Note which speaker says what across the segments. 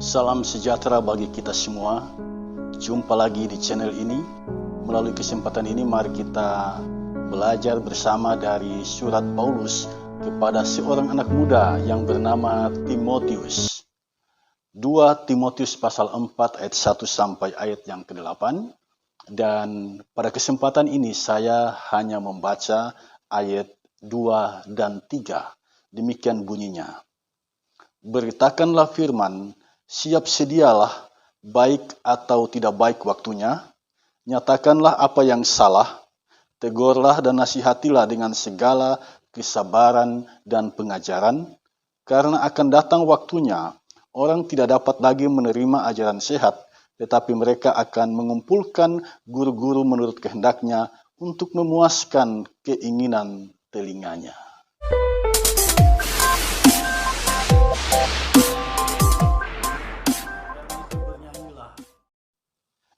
Speaker 1: Salam sejahtera bagi kita semua. Jumpa lagi di channel ini. Melalui kesempatan ini mari kita belajar bersama dari surat Paulus kepada seorang anak muda yang bernama Timotius. 2 Timotius pasal 4 ayat 1 sampai ayat yang ke-8. Dan pada kesempatan ini saya hanya membaca ayat 2 dan 3. Demikian bunyinya. Beritakanlah firman, siap sedialah, baik atau tidak baik waktunya. Nyatakanlah apa yang salah, tegurlah dan nasihatilah dengan segala kesabaran dan pengajaran, karena akan datang waktunya, orang tidak dapat lagi menerima ajaran sehat, tetapi mereka akan mengumpulkan guru-guru menurut kehendaknya untuk memuaskan keinginan telinganya.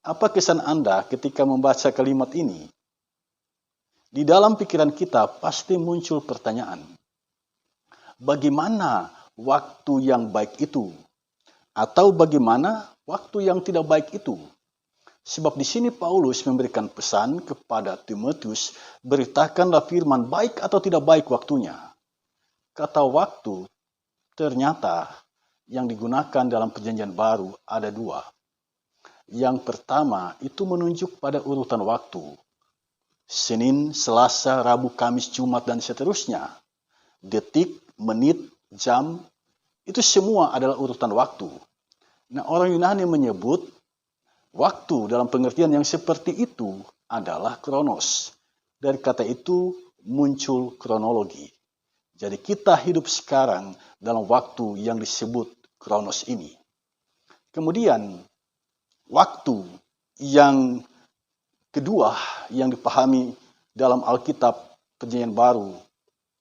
Speaker 1: Apa kesan Anda ketika membaca kalimat ini? Di dalam pikiran kita pasti muncul pertanyaan. Bagaimana waktu yang baik itu? Atau bagaimana waktu yang tidak baik itu? Sebab di sini Paulus memberikan pesan kepada Timotius, beritakanlah firman baik atau tidak baik waktunya. Kata waktu ternyata yang digunakan dalam perjanjian baru ada dua. Yang pertama itu menunjuk pada urutan waktu. Senin, Selasa, Rabu, Kamis, Jumat, dan seterusnya. Detik, menit, jam, itu semua adalah urutan waktu. Nah, orang Yunani menyebut waktu dalam pengertian yang seperti itu adalah kronos. Dari kata itu muncul kronologi. Jadi kita hidup sekarang dalam waktu yang disebut kronos ini. Kemudian, waktu yang kedua yang dipahami dalam Alkitab Perjanjian Baru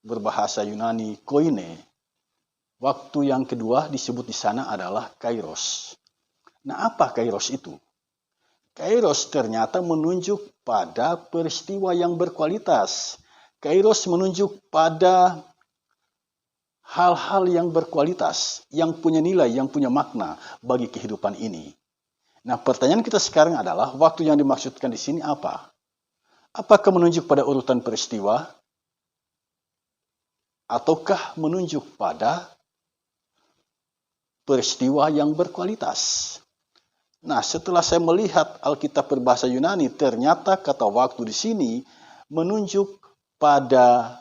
Speaker 1: berbahasa Yunani koine. Waktu yang kedua disebut di sana adalah kairos. Nah, apa kairos itu? Kairos ternyata menunjuk pada peristiwa yang berkualitas. Kairos menunjuk pada hal-hal yang berkualitas, yang punya nilai, yang punya makna bagi kehidupan ini. Nah, pertanyaan kita sekarang adalah waktu yang dimaksudkan di sini apa? Apakah menunjuk pada urutan peristiwa? Ataukah menunjuk pada peristiwa yang berkualitas? Nah, setelah saya melihat Alkitab berbahasa Yunani, ternyata kata waktu di sini menunjuk pada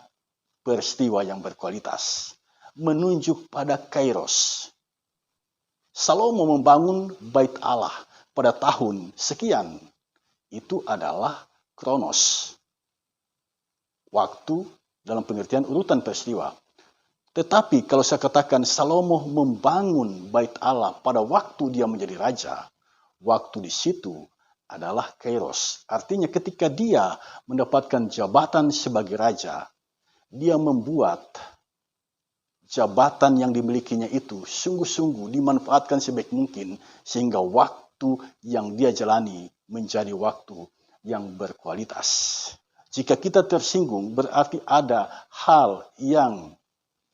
Speaker 1: peristiwa yang berkualitas. Menunjuk pada kairos. Salomo membangun bait Allah pada tahun sekian. Itu adalah kronos. Waktu dalam pengertian urutan peristiwa. Tetapi kalau saya katakan Salomo membangun bait Allah pada waktu dia menjadi raja, waktu di situ adalah kairos. Artinya ketika dia mendapatkan jabatan sebagai raja, dia membuat jabatan yang dimilikinya itu sungguh-sungguh dimanfaatkan sebaik mungkin sehingga waktu yang dia jalani menjadi waktu yang berkualitas. Jika kita tersinggung berarti ada hal yang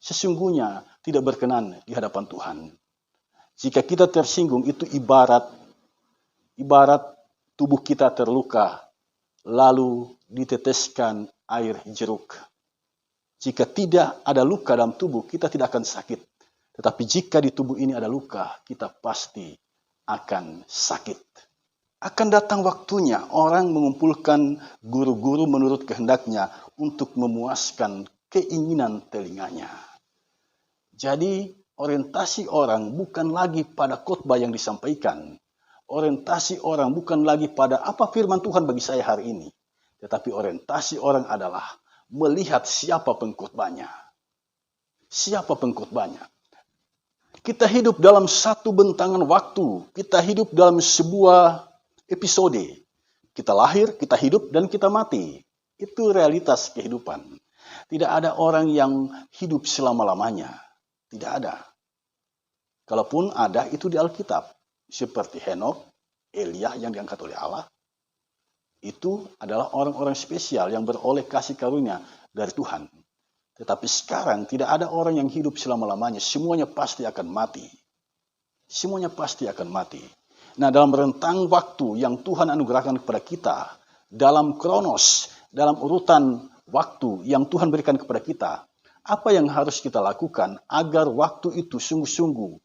Speaker 1: sesungguhnya tidak berkenan di hadapan Tuhan. Jika kita tersinggung itu ibarat tubuh kita terluka lalu diteteskan air jeruk. Jika tidak ada luka dalam tubuh, kita tidak akan sakit. Tetapi jika di tubuh ini ada luka, kita pasti akan sakit. Akan datang waktunya orang mengumpulkan guru-guru menurut kehendaknya untuk memuaskan keinginan telinganya. Jadi orientasi orang bukan lagi pada khotbah yang disampaikan. Orientasi orang bukan lagi pada apa firman Tuhan bagi saya hari ini. Tetapi orientasi orang adalah melihat siapa pengkhotbahnya. Siapa pengkhotbahnya. Kita hidup dalam satu bentangan waktu. Kita hidup dalam sebuah episode. Kita lahir, kita hidup, dan kita mati. Itu realitas kehidupan. Tidak ada orang yang hidup selama-lamanya. Tidak ada. Kalaupun ada, itu di Alkitab. Seperti Henokh, Elia yang diangkat oleh Allah. Itu adalah orang-orang spesial yang beroleh kasih karunia dari Tuhan. Tetapi sekarang tidak ada orang yang hidup selama-lamanya. Semuanya pasti akan mati. Semuanya pasti akan mati. Nah, dalam rentang waktu yang Tuhan anugerahkan kepada kita, dalam kronos, dalam urutan waktu yang Tuhan berikan kepada kita, apa yang harus kita lakukan agar waktu itu sungguh-sungguh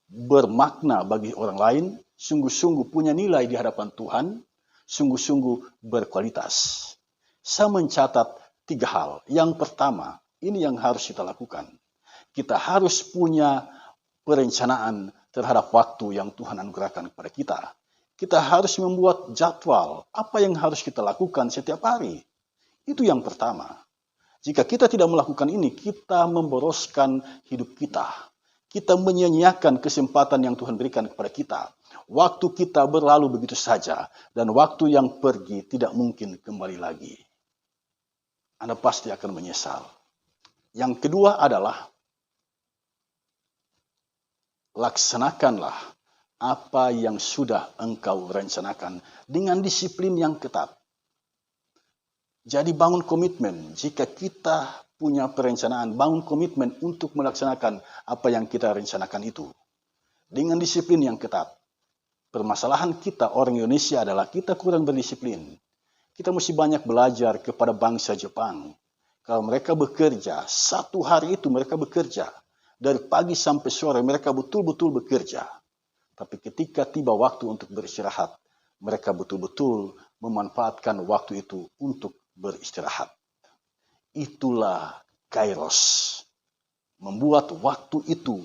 Speaker 1: bermakna bagi orang lain, sungguh-sungguh punya nilai di hadapan Tuhan, sungguh-sungguh berkualitas. Saya mencatat 3 hal. Yang pertama, ini yang harus kita lakukan. Kita harus punya perencanaan terhadap waktu yang Tuhan anugerahkan kepada kita. Kita harus membuat jadwal apa yang harus kita lakukan setiap hari. Itu yang pertama. Jika kita tidak melakukan ini, kita memboroskan hidup kita. Kita menyia-nyiakan kesempatan yang Tuhan berikan kepada kita. Waktu kita berlalu begitu saja, dan waktu yang pergi tidak mungkin kembali lagi. Anda pasti akan menyesal. Yang kedua adalah, laksanakanlah apa yang sudah engkau rencanakan dengan disiplin yang ketat. Jadi bangun komitmen. Jika kita punya perencanaan, bangun komitmen untuk melaksanakan apa yang kita rencanakan itu. Dengan disiplin yang ketat. Permasalahan kita orang Indonesia adalah kita kurang berdisiplin. Kita mesti banyak belajar kepada bangsa Jepang. Kalau mereka bekerja, 1 hari itu mereka bekerja. Dari pagi sampai sore mereka betul-betul bekerja. Tapi ketika tiba waktu untuk beristirahat, mereka betul-betul memanfaatkan waktu itu untuk beristirahat. Itulah kairos. Membuat waktu itu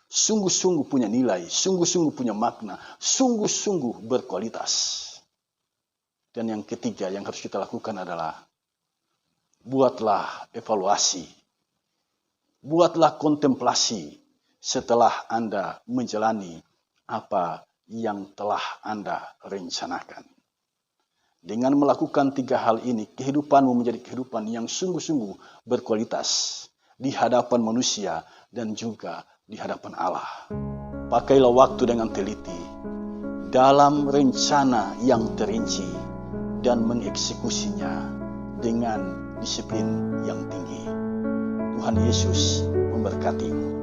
Speaker 1: sungguh-sungguh punya nilai, sungguh-sungguh punya makna, sungguh-sungguh berkualitas. Dan yang ketiga yang harus kita lakukan adalah, buatlah evaluasi. Buatlah kontemplasi setelah Anda menjalani apa yang telah Anda rencanakan. Dengan melakukan 3 hal ini, kehidupanmu menjadi kehidupan yang sungguh-sungguh berkualitas di hadapan manusia dan juga di hadapan Allah. Pakailah waktu dengan teliti dalam rencana yang terinci dan mengeksekusinya dengan disiplin yang tinggi. Tuhan Yesus memberkatimu.